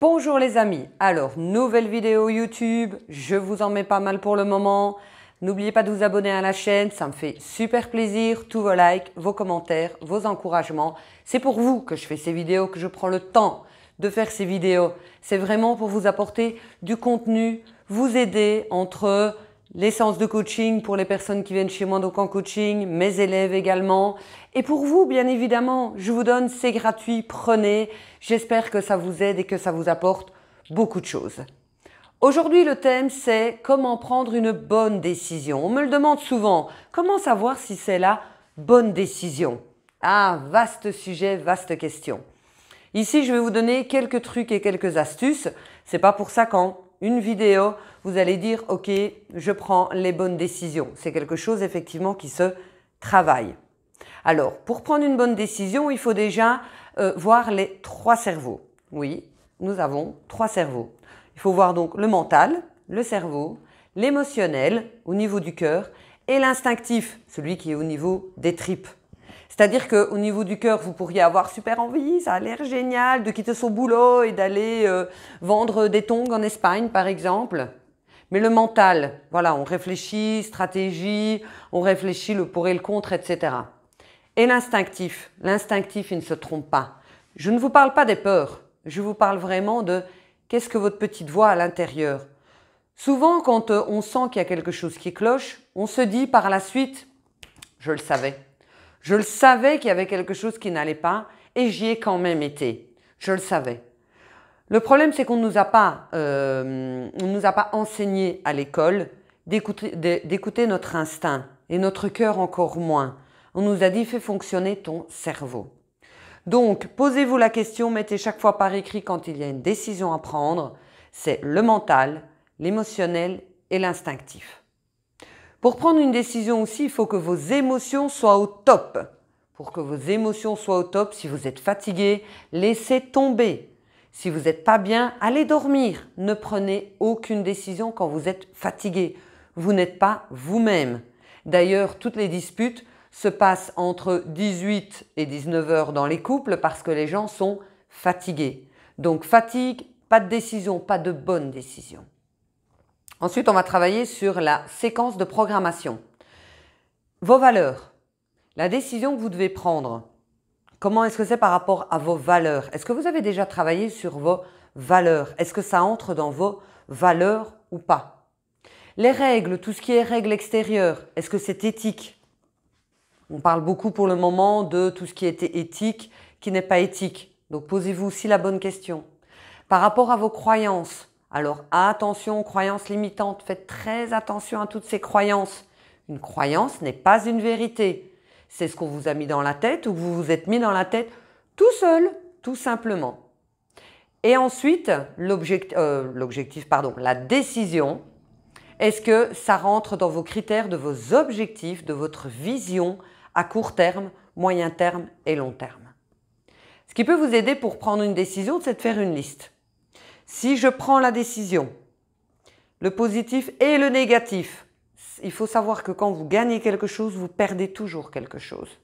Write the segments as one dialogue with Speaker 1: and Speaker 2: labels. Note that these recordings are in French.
Speaker 1: Bonjour les amis, alors nouvelle vidéo YouTube, je vous en mets pas mal pour le moment. N'oubliez pas de vous abonner à la chaîne, ça me fait super plaisir. Tous vos likes, vos commentaires, vos encouragements. C'est pour vous que je fais ces vidéos, que je prends le temps de faire ces vidéos. C'est vraiment pour vous apporter du contenu, vous aider entre les séances de coaching pour les personnes qui viennent chez moi donc en coaching, mes élèves également. Et pour vous, bien évidemment, je vous donne, c'est gratuit, prenez. J'espère que ça vous aide et que ça vous apporte beaucoup de choses. Aujourd'hui, le thème, c'est comment prendre une bonne décision. On me le demande souvent. Comment savoir si c'est la bonne décision? Ah, vaste sujet, vaste question. Ici, je vais vous donner quelques trucs et quelques astuces. C'est pas pour ça qu'en une vidéo, vous allez dire « Ok, je prends les bonnes décisions ». C'est quelque chose effectivement qui se travaille. Alors, pour prendre une bonne décision, il faut déjà voir les trois cerveaux. Oui, nous avons trois cerveaux. Il faut voir donc le mental, le cerveau, l'émotionnel au niveau du cœur et l'instinctif, celui qui est au niveau des tripes. C'est-à-dire qu'au niveau du cœur, vous pourriez avoir super envie, ça a l'air génial, de quitter son boulot et d'aller vendre des tongs en Espagne, par exemple. Mais le mental, voilà, on réfléchit, stratégie, on réfléchit le pour et le contre, etc. Et l'instinctif, il ne se trompe pas. Je ne vous parle pas des peurs, je vous parle vraiment de qu'est-ce que votre petite voix à l'intérieur. Souvent, quand on sent qu'il y a quelque chose qui cloche, on se dit par la suite « je le savais ». Je le savais qu'il y avait quelque chose qui n'allait pas et j'y ai quand même été. Je le savais. Le problème, c'est qu'on ne nous a pas enseigné à l'école d'écouter notre instinct et notre cœur encore moins. On nous a dit « fais fonctionner ton cerveau ». Donc, posez-vous la question, mettez chaque fois par écrit quand il y a une décision à prendre. C'est le mental, l'émotionnel et l'instinctif. Pour prendre une décision aussi, il faut que vos émotions soient au top. Pour que vos émotions soient au top, si vous êtes fatigué, laissez tomber. Si vous n'êtes pas bien, allez dormir. Ne prenez aucune décision quand vous êtes fatigué. Vous n'êtes pas vous-même. D'ailleurs, toutes les disputes se passent entre 18 et 19 heures dans les couples parce que les gens sont fatigués. Donc fatigue, pas de décision, pas de bonne décision. Ensuite, on va travailler sur la séquence de programmation. Vos valeurs, la décision que vous devez prendre. Comment est-ce que c'est par rapport à vos valeurs? Est-ce que vous avez déjà travaillé sur vos valeurs? Est-ce que ça entre dans vos valeurs ou pas? Les règles, tout ce qui est règles extérieures, est-ce que c'est éthique? On parle beaucoup pour le moment de tout ce qui était éthique, qui n'est pas éthique. Donc posez-vous aussi la bonne question. Par rapport à vos croyances, alors attention aux croyances limitantes, faites très attention à toutes ces croyances. Une croyance n'est pas une vérité. C'est ce qu'on vous a mis dans la tête ou que vous vous êtes mis dans la tête tout seul, tout simplement. Et ensuite, la décision, est-ce que ça rentre dans vos critères de vos objectifs, de votre vision à court terme, moyen terme et long terme? Ce qui peut vous aider pour prendre une décision, c'est de faire une liste. Si je prends la décision, le positif et le négatif, il faut savoir que quand vous gagnez quelque chose, vous perdez toujours quelque chose.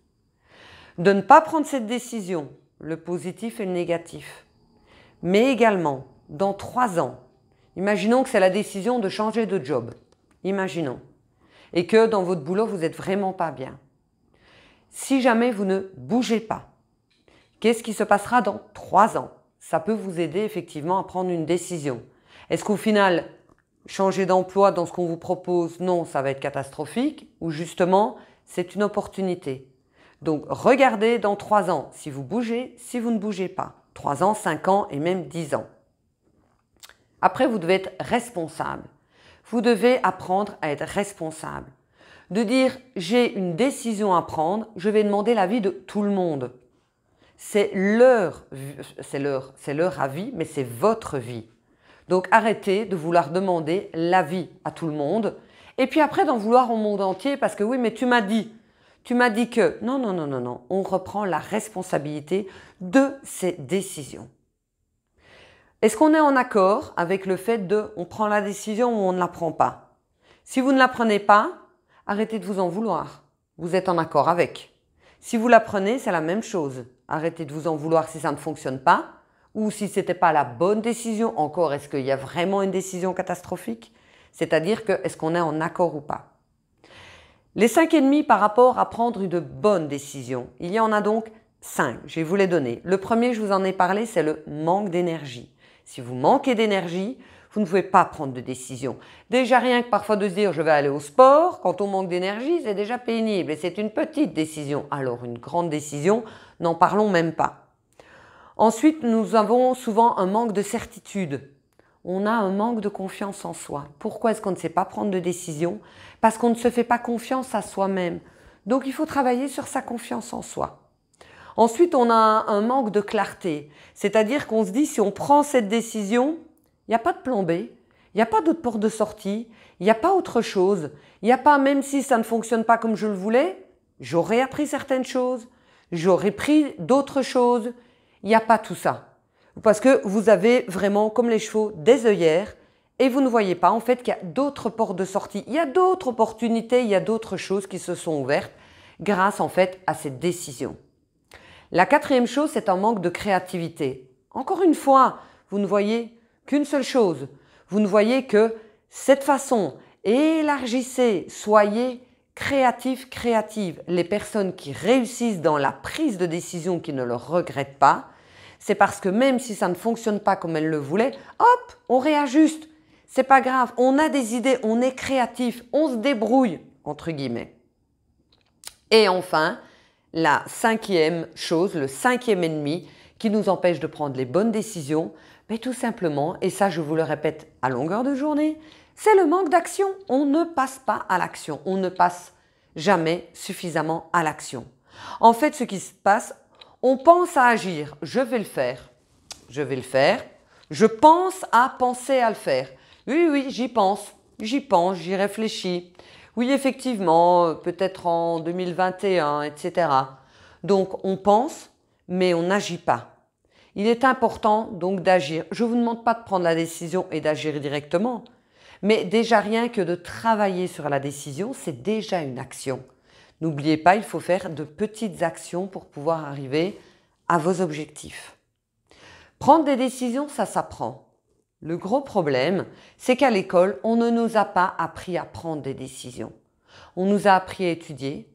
Speaker 1: De ne pas prendre cette décision, le positif et le négatif, mais également dans 3 ans, imaginons que c'est la décision de changer de job, imaginons, et que dans votre boulot, vous n'êtes vraiment pas bien. Si jamais vous ne bougez pas, qu'est-ce qui se passera dans 3 ans? Ça peut vous aider effectivement à prendre une décision. Est-ce qu'au final, changer d'emploi dans ce qu'on vous propose, non, ça va être catastrophique, ou justement, c'est une opportunité? Donc, regardez dans 3 ans si vous bougez, si vous ne bougez pas. 3 ans, 5 ans et même 10 ans. Après, vous devez être responsable. Vous devez apprendre à être responsable. De dire, j'ai une décision à prendre, je vais demander l'avis de tout le monde. C'est leur avis, mais c'est votre vie. Donc arrêtez de vouloir demander l'avis à tout le monde et puis après d'en vouloir au monde entier parce que oui, mais tu m'as dit que… Non, non, non, non, non. On reprend la responsabilité de ces décisions. Est-ce qu'on est en accord avec le fait de on prend la décision ou on ne la prend pas? Si vous ne la prenez pas, arrêtez de vous en vouloir. Vous êtes en accord avec. Si vous la prenez, c'est la même chose. Arrêtez de vous en vouloir si ça ne fonctionne pas ou si ce n'était pas la bonne décision, encore est-ce qu'il y a vraiment une décision catastrophique? C'est-à-dire que est-ce qu'on est en accord ou pas? Les 5 ennemis par rapport à prendre une bonne décision, il y en a donc 5, je vais vous les donner. Le premier, je vous en ai parlé, c'est le manque d'énergie. Si vous manquez d'énergie, vous ne pouvez pas prendre de décision. Déjà rien que parfois de se dire je vais aller au sport, quand on manque d'énergie, c'est déjà pénible et c'est une petite décision. Alors une grande décision, n'en parlons même pas. Ensuite, nous avons souvent un manque de certitude. On a un manque de confiance en soi. Pourquoi est-ce qu'on ne sait pas prendre de décision? Parce qu'on ne se fait pas confiance à soi-même. Donc il faut travailler sur sa confiance en soi. Ensuite, on a un manque de clarté. C'est-à-dire qu'on se dit si on prend cette décision, il n'y a pas de plan B, il n'y a pas d'autre porte de sortie, il n'y a pas autre chose. Il n'y a pas, même si ça ne fonctionne pas comme je le voulais, j'aurais appris certaines choses, j'aurais pris d'autres choses. Il n'y a pas tout ça. Parce que vous avez vraiment, comme les chevaux, des œillères et vous ne voyez pas en fait qu'il y a d'autres portes de sortie, il y a d'autres opportunités, il y a d'autres choses qui se sont ouvertes grâce en fait à cette décision. La quatrième chose, c'est un manque de créativité. Encore une fois, vous ne voyez qu'une seule chose. Vous ne voyez que cette façon. Élargissez, soyez créatifs, créatives. Les personnes qui réussissent dans la prise de décision, qui ne le regrettent pas, c'est parce que même si ça ne fonctionne pas comme elles le voulaient, hop, on réajuste. C'est pas grave, on a des idées, on est créatif, on se débrouille, entre guillemets. Et enfin, la cinquième chose, le cinquième ennemi qui nous empêche de prendre les bonnes décisions, mais tout simplement, et ça je vous le répète à longueur de journée, c'est le manque d'action. On ne passe pas à l'action, on ne passe jamais suffisamment à l'action. En fait, ce qui se passe, on pense à agir, je vais le faire, je pense à penser à le faire. Oui, j'y pense, j'y réfléchis. Oui, effectivement, peut-être en 2021, etc. Donc, on pense, mais on n'agit pas. Il est important donc d'agir. Je ne vous demande pas de prendre la décision et d'agir directement, mais déjà rien que de travailler sur la décision, c'est déjà une action. N'oubliez pas, il faut faire de petites actions pour pouvoir arriver à vos objectifs. Prendre des décisions, ça s'apprend. Le gros problème, c'est qu'à l'école, on ne nous a pas appris à prendre des décisions. On nous a appris à étudier,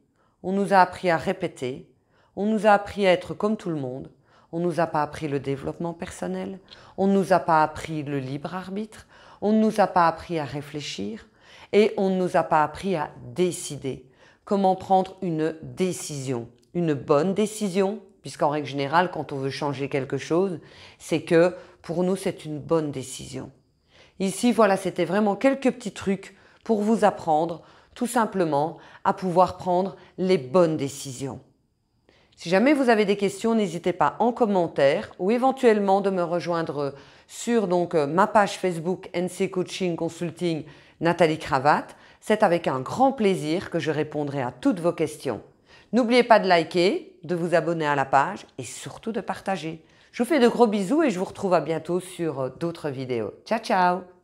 Speaker 1: on nous a appris à répéter, on nous a appris à être comme tout le monde, on ne nous a pas appris le développement personnel, on ne nous a pas appris le libre arbitre, on ne nous a pas appris à réfléchir et on ne nous a pas appris à décider. Comment prendre une décision, une bonne décision, puisqu'en règle générale, quand on veut changer quelque chose, c'est que pour nous, c'est une bonne décision. Ici, voilà, c'était vraiment quelques petits trucs pour vous apprendre tout simplement à pouvoir prendre les bonnes décisions. Si jamais vous avez des questions, n'hésitez pas en commentaire ou éventuellement de me rejoindre sur ma page Facebook NC Coaching Consulting Nathalie Cravatte. C'est avec un grand plaisir que je répondrai à toutes vos questions. N'oubliez pas de liker, de vous abonner à la page et surtout de partager. Je vous fais de gros bisous et je vous retrouve à bientôt sur d'autres vidéos. Ciao, ciao!